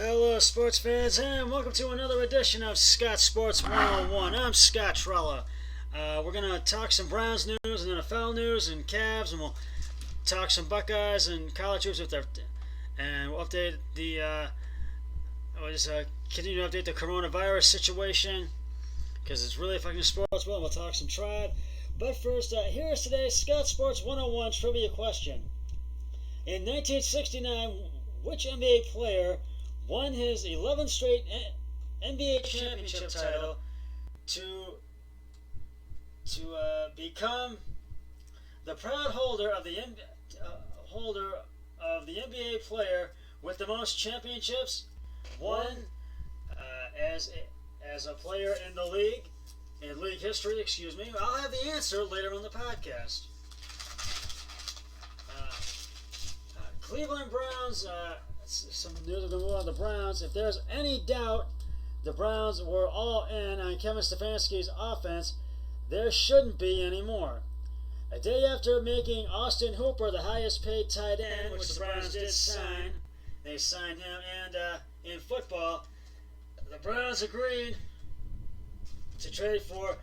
Hello, sports fans, and welcome to another edition of Scott Sports 101. I'm Scott Trella. We're going to talk some Browns news and NFL news and Cavs, and we'll talk some Buckeyes and college hoops and we'll update we'll just continue to update the coronavirus situation because it's really affecting the sports world. We'll talk some tribe. But first, here is today's Scott Sports 101 trivia question. In 1969, which NBA player won his 11th straight NBA championship title to become the proud holder of the NBA player with the most championships, won as a player in the league, in league history. Excuse me. I'll have the answer later on the podcast. Cleveland Browns. Some news of the Browns. If there's any doubt the Browns were all in on Kevin Stefanski's offense, there shouldn't be anymore. A day after making Austin Hooper the highest paid tight end, which the Browns did sign, they signed him, and in football, the Browns agreed to trade for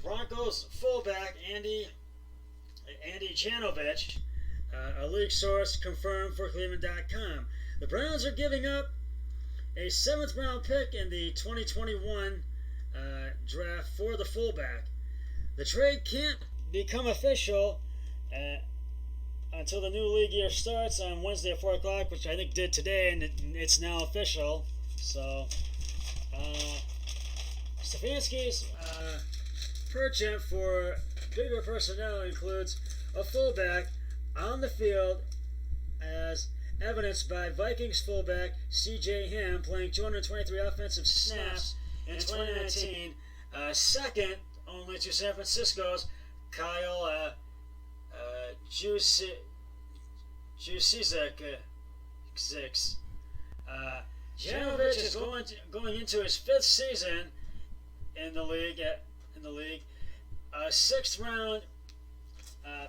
Broncos fullback Andy Janovich. A league source confirmed for Cleveland.com. The Browns are giving up a 7th round pick in the 2021 draft for the fullback. The trade can't become official until the new league year starts on Wednesday at 4 o'clock, which I think did today, and it's now official. So, Stefanski's purchase for bigger personnel includes a fullback on the field, as evidenced by Vikings fullback C.J. Ham playing 223 offensive snaps in 2019, second only to San Francisco's Kyle Juszczyk. Janovich is going into his 5th season in the league. A 6th round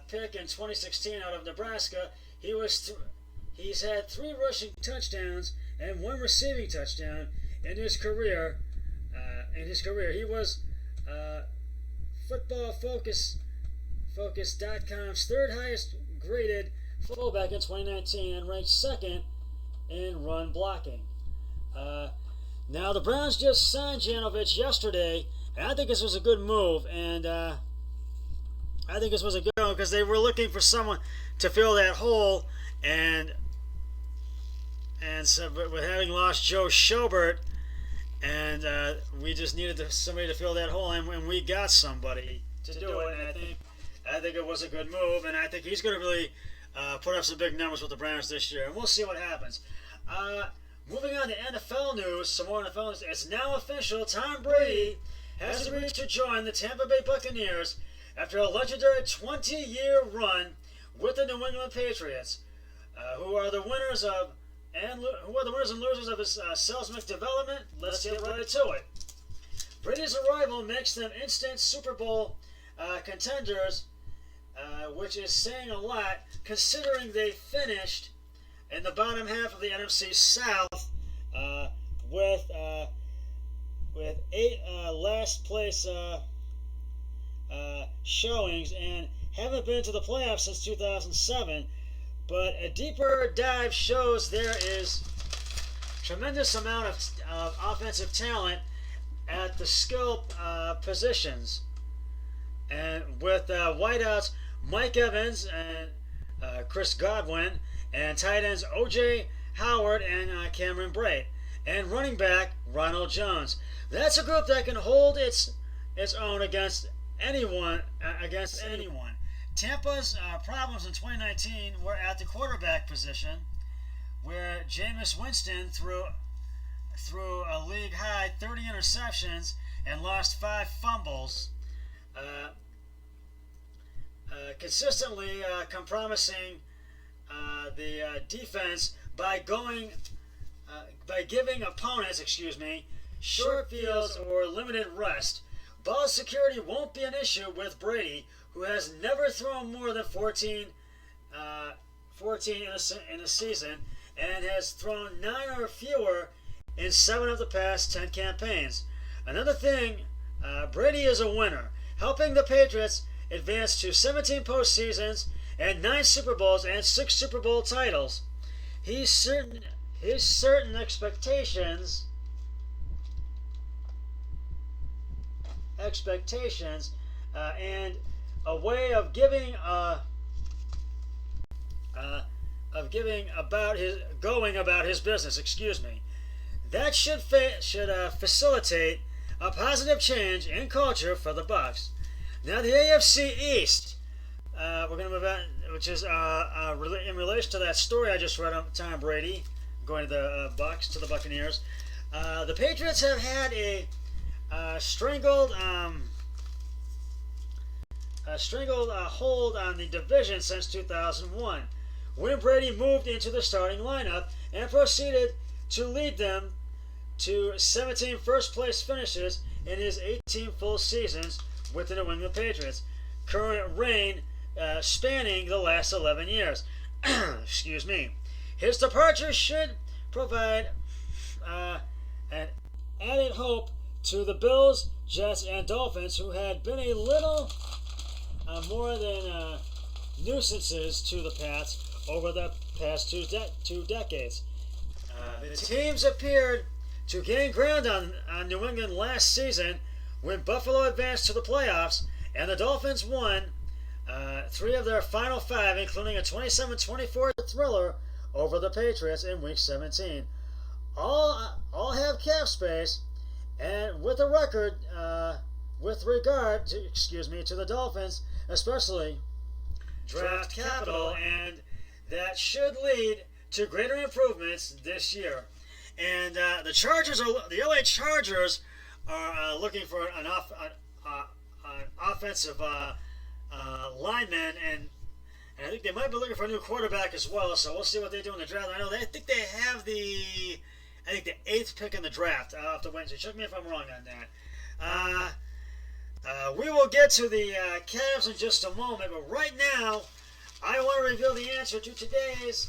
pick in 2016 out of Nebraska. He's had 3 rushing touchdowns and 1 receiving touchdown in his career. He was Football Focus.com's 3rd highest graded fullback in 2019 and ranked 2nd in run blocking. Now the Browns just signed Janovich yesterday, and I think this was a good move. And I think this was a good one because they were looking for someone to fill that hole, and so with having lost Joe Schobert, and we just needed somebody to fill that hole, and we got somebody to do it. And I think it was a good move, and I think he's going to really put up some big numbers with the Browns this year, and we'll see what happens. Moving on to NFL news, some more NFL news. It's now official. Tom Brady has agreed to join the Tampa Bay Buccaneers after a legendary 20-year run with the New England Patriots, who are the winners and losers of his seismic development. Let's get right to it. Brady's arrival makes them instant Super Bowl contenders, which is saying a lot considering they finished in the bottom half of the NFC South with 8 last place showings and haven't been to the playoffs since 2007. But a deeper dive shows there is tremendous amount of offensive talent at the skill positions, and with wideouts Mike Evans and Chris Godwin, and tight ends O.J. Howard and Cameron Brate, and running back Ronald Jones. That's a group that can hold its own against anyone. Tampa's problems in 2019 were at the quarterback position, where Jameis Winston threw a league-high 30 interceptions and lost 5 fumbles, consistently compromising the defense by giving opponents, short fields or limited rest. Ball security won't be an issue with Brady, who has never thrown more than 14 in a season, and has thrown 9 or fewer in 7 of the past 10 campaigns. Another thing, Brady is a winner, helping the Patriots advance to 17 postseasons and 9 Super Bowls and 6 Super Bowl titles. His certain expectations and a way of giving going about his business. That should facilitate a positive change in culture for the Bucs. Now the AFC East, we're going to move on, which is in relation to that story I just read on Tom Brady going to the Bucs, to the Buccaneers. The Patriots have had a strangled hold on the division since 2001, when Brady moved into the starting lineup and proceeded to lead them to 17 first-place finishes in his 18 full seasons with the New England Patriots, current reign spanning the last 11 years. Excuse me. His departure should provide an added hope to the Bills, Jets, and Dolphins, who had been a little more than nuisances to the Pats over the past two decades. The teams appeared to gain ground on New England last season when Buffalo advanced to the playoffs, and the Dolphins won 3 of their final 5, including a 27-24 thriller over the Patriots in Week 17. All have cap space, and with a record, with regard to the Dolphins, especially draft capital, and that should lead to greater improvements this year. And the LA Chargers are looking for an offensive lineman, and I think they might be looking for a new quarterback as well. So we'll see what they do in the draft. I think they have the 8th pick in the draft. I'll have to wait. So check me if I'm wrong on that. We will get to the Cavs in just a moment, but right now I want to reveal the answer to today's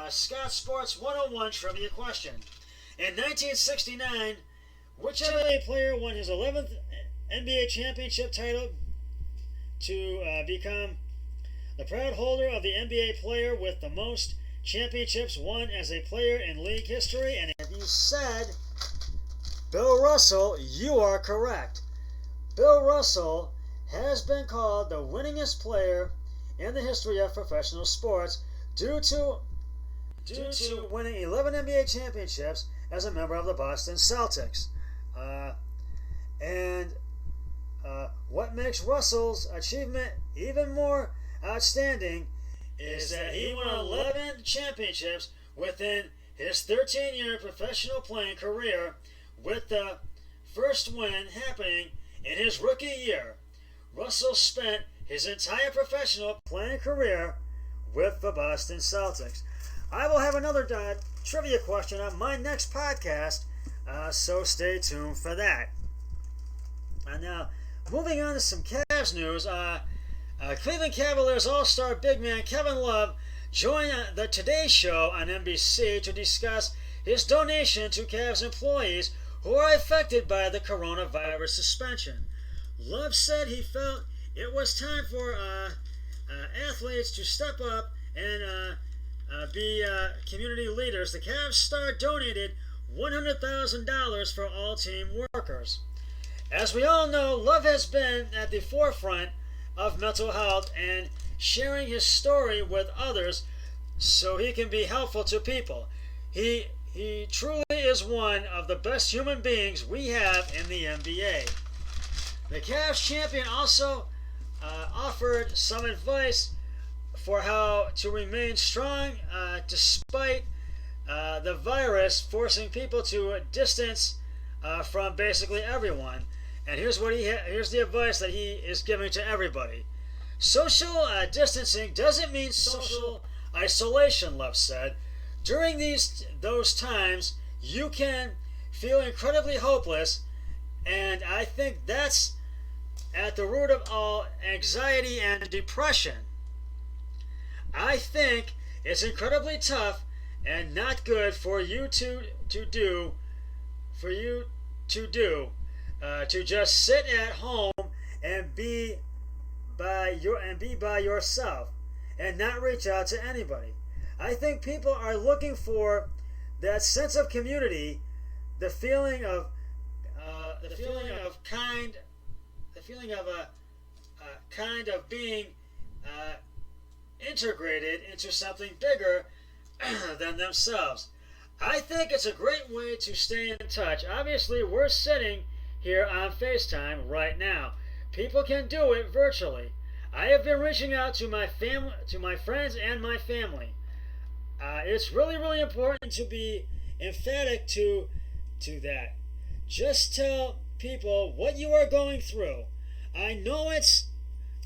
Scott Sports 101 trivia question. In 1969, which NBA player won his 11th NBA championship title to become the proud holder of the NBA player with the most championships won as a player in league history? And if you said Bill Russell, you are correct. Bill Russell has been called the winningest player in the history of professional sports due to winning 11 NBA championships as a member of the Boston Celtics. What makes Russell's achievement even more outstanding is that he won 11 championships within his 13-year professional playing career, with the first win happening in his rookie year. Russell spent his entire professional playing career with the Boston Celtics. I will have another trivia question on my next podcast, so stay tuned for that. And now, moving on to some Cavs news. Cleveland Cavaliers All-Star big man Kevin Love joined the Today Show on NBC to discuss his donation to Cavs employees who are affected by the coronavirus suspension. Love said he felt it was time for athletes to step up and be community leaders. The Cavs star donated $100,000 for all team workers. As we all know, Love has been at the forefront of mental health and sharing his story with others so he can be helpful to people. He truly is one of the best human beings we have in the NBA. The Cavs champion also offered some advice for how to remain strong despite the virus forcing people to distance from basically everyone. And here's the advice that he is giving to everybody. Social distancing doesn't mean social isolation, Love said. During those times, you can feel incredibly hopeless, and I think that's at the root of all anxiety and depression. I think it's incredibly tough and not good for you to do to just sit at home and be by yourself and not reach out to anybody. I think people are looking for that sense of community, the feeling of being integrated into something bigger than themselves. I think it's a great way to stay in touch. Obviously, we're sitting here on FaceTime right now. People can do it virtually. I have been reaching out to my friends and my family. It's really, really important to be emphatic to that. Just tell people what you are going through. I know it's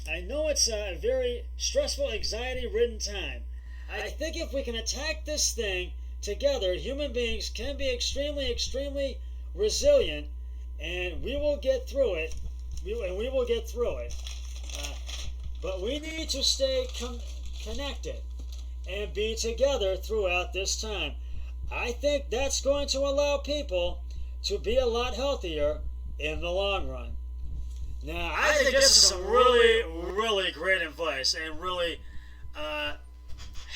a very stressful, anxiety-ridden time. I think if we can attack this thing together, human beings can be extremely, extremely resilient, and we will get through it. But we need to stay connected and be together throughout this time. I think that's going to allow people to be a lot healthier in the long run. Now, I think this is some really, really great advice, and really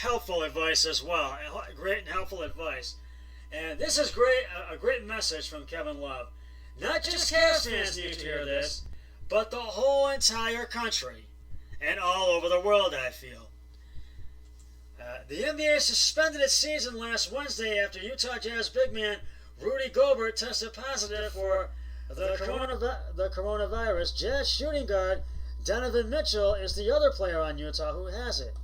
helpful advice as well. Great and helpful advice. And this is a great message from Kevin Love. Not just Cavs fans need to hear this, but the whole entire country and all over the world, I feel. The NBA suspended its season last Wednesday after Utah Jazz big man Rudy Gobert tested positive for the coronavirus. Jazz shooting guard Donovan Mitchell is the other player on Utah who has it.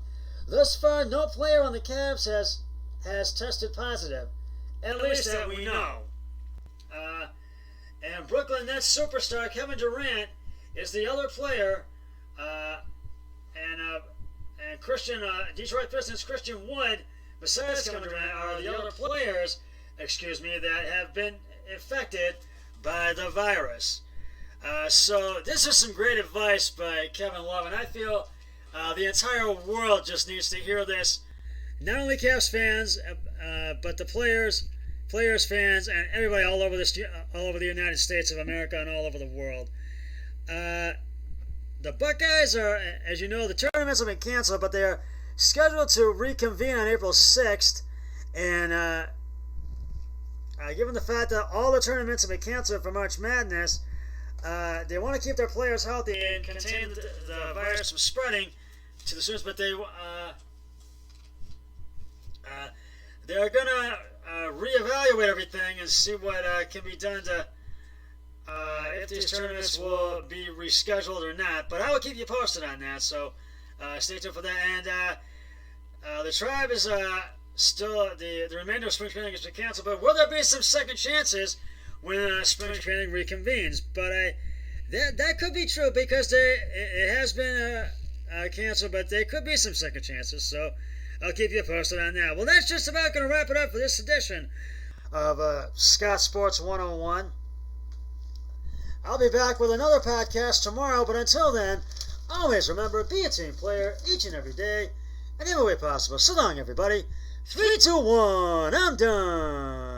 Thus far, no player on the Cavs has tested positive, at least that we know. And Brooklyn Nets superstar Kevin Durant is the other player, and Detroit Pistons Christian Wood, besides Kevin Durant, are the other players, that have been infected by the virus. So this is some great advice by Kevin Love, and I feel the entire world just needs to hear this. Not only Cavs fans, but the players, fans, and everybody all over the United States of America and all over the world. The Buckeyes are, as you know, the tournaments have been canceled, but they are scheduled to reconvene on April 6th. And given the fact that all the tournaments have been canceled for March Madness, they want to keep their players healthy and contain the virus from spreading to the students, but they're going to reevaluate everything and see what can be done to if these tournaments will be rescheduled or not. But I will keep you posted on that, so stay tuned for that. And the Tribe is still, the remainder of spring training has been canceled, but will there be some second chances when spring training reconvenes? But that could be true, because it has been canceled, but there could be some second chances, so I'll keep you posted on that. Well, that's just about going to wrap it up for this edition of Scott Sports 101. I'll be back with another podcast tomorrow, but until then, always remember, be a team player each and every day, and every way possible. So long, everybody. 3, 2, 1, I'm done.